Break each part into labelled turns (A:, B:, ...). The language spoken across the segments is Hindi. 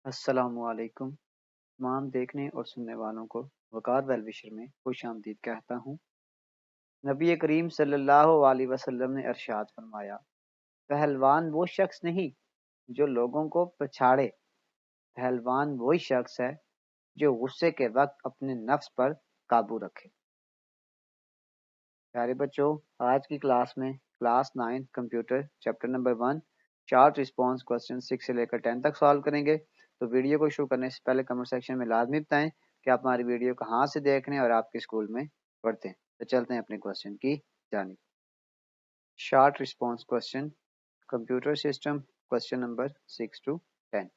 A: अस्सलामुअलैकुम। तमाम देखने और सुनने वालों को वकार वेल विशर में खुश आमदीद कहता हूँ। नबी करीम सल्लल्लाहु अलैहि वसल्लम ने अरशाद फरमाया, पहलवान वो शख्स नहीं जो लोगों को पछाड़े, पहलवान वही शख्स है जो गुस्से के वक्त अपने नफ्स पर काबू रखे। प्यारे बच्चों, आज की क्लास में class 9 computer chapter number 1 short response question 6 से लेकर 10 तक सॉल्व करेंगे। तो वीडियो को शुरू करने से पहले कमेंट सेक्शन में लाजमी बताएं कि आप हमारी वीडियो कहाँ से देख रहे हैं और आपके स्कूल में पढ़ते हैं। तो चलते हैं अपने क्वेश्चन की जानिब। Short response question computer system question number 6 to 10।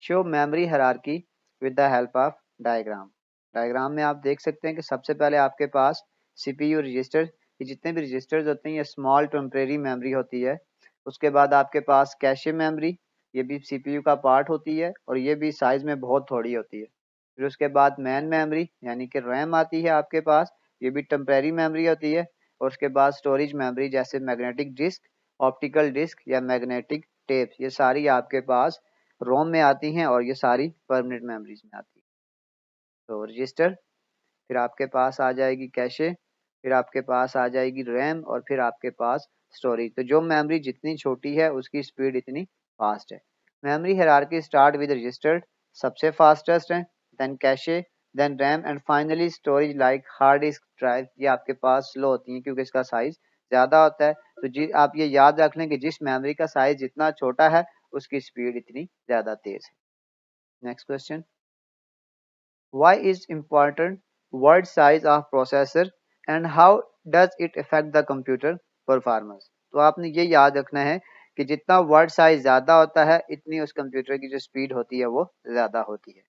A: Show memory hierarchy with the help of diagram. Diagram में आप देख सकते हैं कि सबसे पहले आपके पास सीपीयू रजिस्टर, ये जितने भी रजिस्टर्स होते हैं ये स्मॉल टेम्परेरी मेमोरी होती है। उसके बाद आपके पास कैशे मेमोरी, ये भी सीपीयू का पार्ट होती है और ये भी साइज में बहुत थोड़ी होती है। फिर उसके बाद मेन मेमोरी यानी कि रैम आती है आपके पास, ये भी टेम्परेरी मेमोरी होती है। और उसके बाद स्टोरेज मेमोरी जैसे मैग्नेटिक डिस्क, ऑप्टिकल डिस्क या मैग्नेटिक टेप, ये सारी आपके पास रोम में आती हैं और ये सारी परमानेंट मेमोरीज में आती है। तो रजिस्टर, फिर आपके पास आ जाएगी कैशे, फिर आपके पास आ जाएगी रैम और फिर आपके पास स्टोरेज। तो जो मेमोरी जितनी छोटी है उसकी स्पीड इतनी फास्ट है। Memory hierarchy start with registered, सबसे फास्टेस्ट है, then cache, then RAM and finally storage like hard disk drive, ये आपके पास स्लो होती हैं क्योंकि इसका साइज ज़्यादा होता है। तो जी आप ये याद रख लें कि जिस मेमोरी का साइज जितना छोटा है उसकी स्पीड इतनी ज़्यादा तेज़ है। Next question, why is important word size of processor and how does it affect the computer performance। तो आपने ये याद रखना है कि जितना वर्ड साइज ज़्यादा होता है इतनी उस कंप्यूटर की जो स्पीड होती है वो ज़्यादा होती है।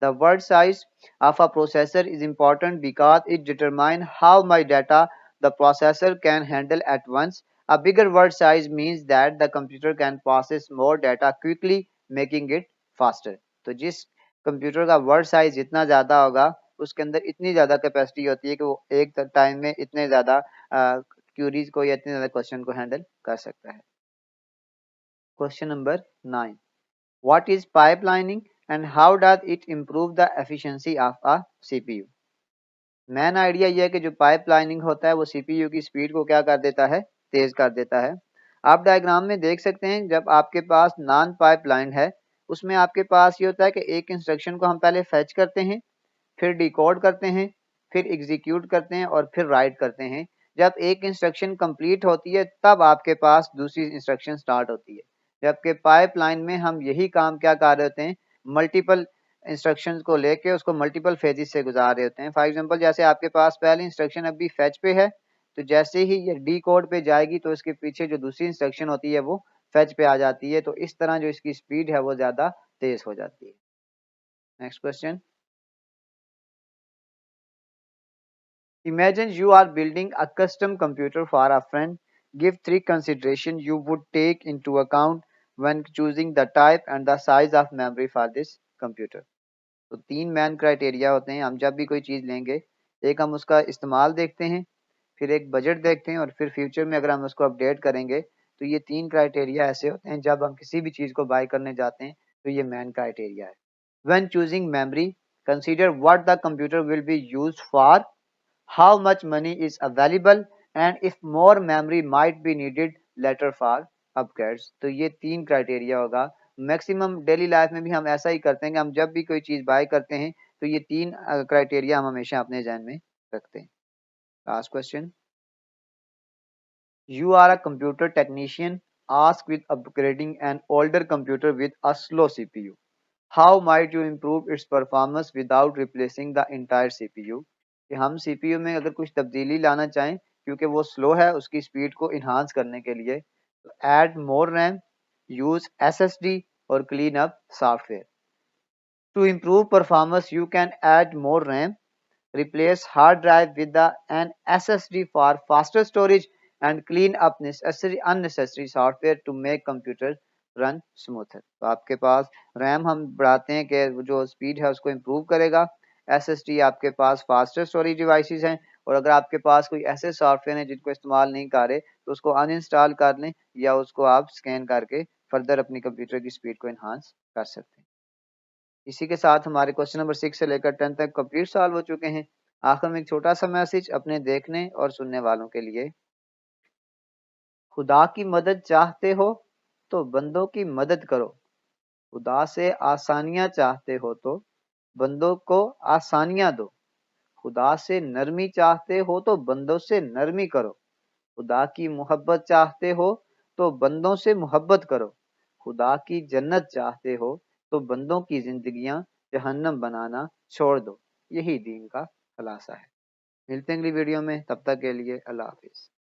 A: The word size of a processor is important because it determines how much data the processor can handle at once. A bigger word size means that the computer can process more data quickly, making it faster। तो जिस कंप्यूटर का वर्ड साइज जितना ज़्यादा होगा उसके अंदर इतनी ज़्यादा कैपेसिटी होती है कि वो एक टाइम में इतने ज़्यादा क्यूरीज को या इतने ज़्यादा क्वेश्चन को हैंडल कर सकता है। Question number 9, what is pipelining and how does it improve the efficiency of a CPU. Main idea यह है कि जो पाइपलाइनिंग होता है वो सीपीयू की स्पीड को क्या कर देता है, तेज कर देता है। आप डायग्राम में देख सकते हैं जब आपके पास नॉन पाइपलाइन है उसमें आपके पास ये होता है कि एक इंस्ट्रक्शन को हम पहले फेच करते हैं, फिर डिकोड करते हैं, फिर एग्जीक्यूट करते हैं और फिर राइट करते हैं। जब एक इंस्ट्रक्शन कंप्लीट होती है तब आपके पास दूसरी इंस्ट्रक्शन स्टार्ट होती है। जबकि पाइपलाइन में हम यही काम क्या कर रहे होते हैं, मल्टीपल इंस्ट्रक्शंस को लेके उसको मल्टीपल फेजेस से गुजार रहे होते हैं। फॉर एग्जांपल जैसे आपके पास पहली इंस्ट्रक्शन अभी फेच पे है, तो जैसे ही ये डी कोड पे जाएगी तो इसके पीछे जो दूसरी इंस्ट्रक्शन होती है वो फेच पे आ जाती है। तो इस तरह जो इसकी स्पीड है वो ज़्यादा तेज हो जाती है। Next question, imagine you are building a custom computer for a friend. Give 3 considerations you would take into account when choosing the type and the size of memory for this computer। तो 3 मेन क्राइटेरिया होते हैं। हम जब भी कोई चीज़ लेंगे, एक हम उसका इस्तेमाल देखते हैं, फिर एक बजट देखते हैं और फिर फ्यूचर में अगर हम उसको अपडेट करेंगे तो ये 3 क्राइटेरिया ऐसे होते हैं जब हम किसी भी चीज़ को बाय करने जाते हैं तो ये मेन क्राइटेरिया है। When choosing memory, consider what the computer will be used for, how much money is available and if more memory might be needed later for upgrades। तो ये 3 क्राइटेरिया होगा। मैक्सिमम डेली लाइफ में भी हम ऐसा ही करते हैं कि हम जब भी कोई चीज़ बाय करते हैं तो ये 3 क्राइटेरिया हम हमेशा अपने ध्यान में रखते हैं। Last question, you are a computer technician asked with upgrading an older computer with a slow CPU. How might you improve its performance without replacing the entire CPU? कि हम CPU में अगर कुछ तब्दीली लाना चाहें क्योंकि वो स्लो है उसकी स्पीड को इन्हांस करने के लिए, तो add more RAM, use SSD और clean up software. To improve performance you can add more RAM, replace hard drive with an SSD for faster storage and clean up unnecessary software to make computer run smoother। तो आपके पास रैम हम बढ़ाते हैं कि जो स्पीड है उसको इम्प्रूव करेगा, SSD आपके पास फास्टर स्टोरेज डिवाइसेस हैं और अगर आपके पास कोई ऐसे सॉफ्टवेयर हैं जिनको इस्तेमाल नहीं कर रहे तो उसको अनइंस्टॉल कर लें या उसको आप स्कैन करके फर्दर अपनी कंप्यूटर की स्पीड को इन्हांस कर सकते हैं। इसी के साथ हमारे क्वेश्चन नंबर 6 से लेकर 10 तक कंप्लीट सॉल्व हो चुके हैं। आखिर में एक छोटा सा मैसेज अपने देखने और सुनने वालों के लिए। खुदा की मदद चाहते हो तो बंदों की मदद करो। खुदा से आसानियां चाहते हो तो बंदों को आसानियां दो। खुदा से नरमी चाहते हो तो बंदों से नरमी करो। खुदा की मोहब्बत चाहते हो तो बंदों से मोहब्बत करो। खुदा की जन्नत चाहते हो तो बंदों की जिंदगियां जहन्नम बनाना छोड़ दो। यही दीन का खुलासा है। मिलते हैं अगली वीडियो में, तब तक के लिए अल्लाह हाफिज।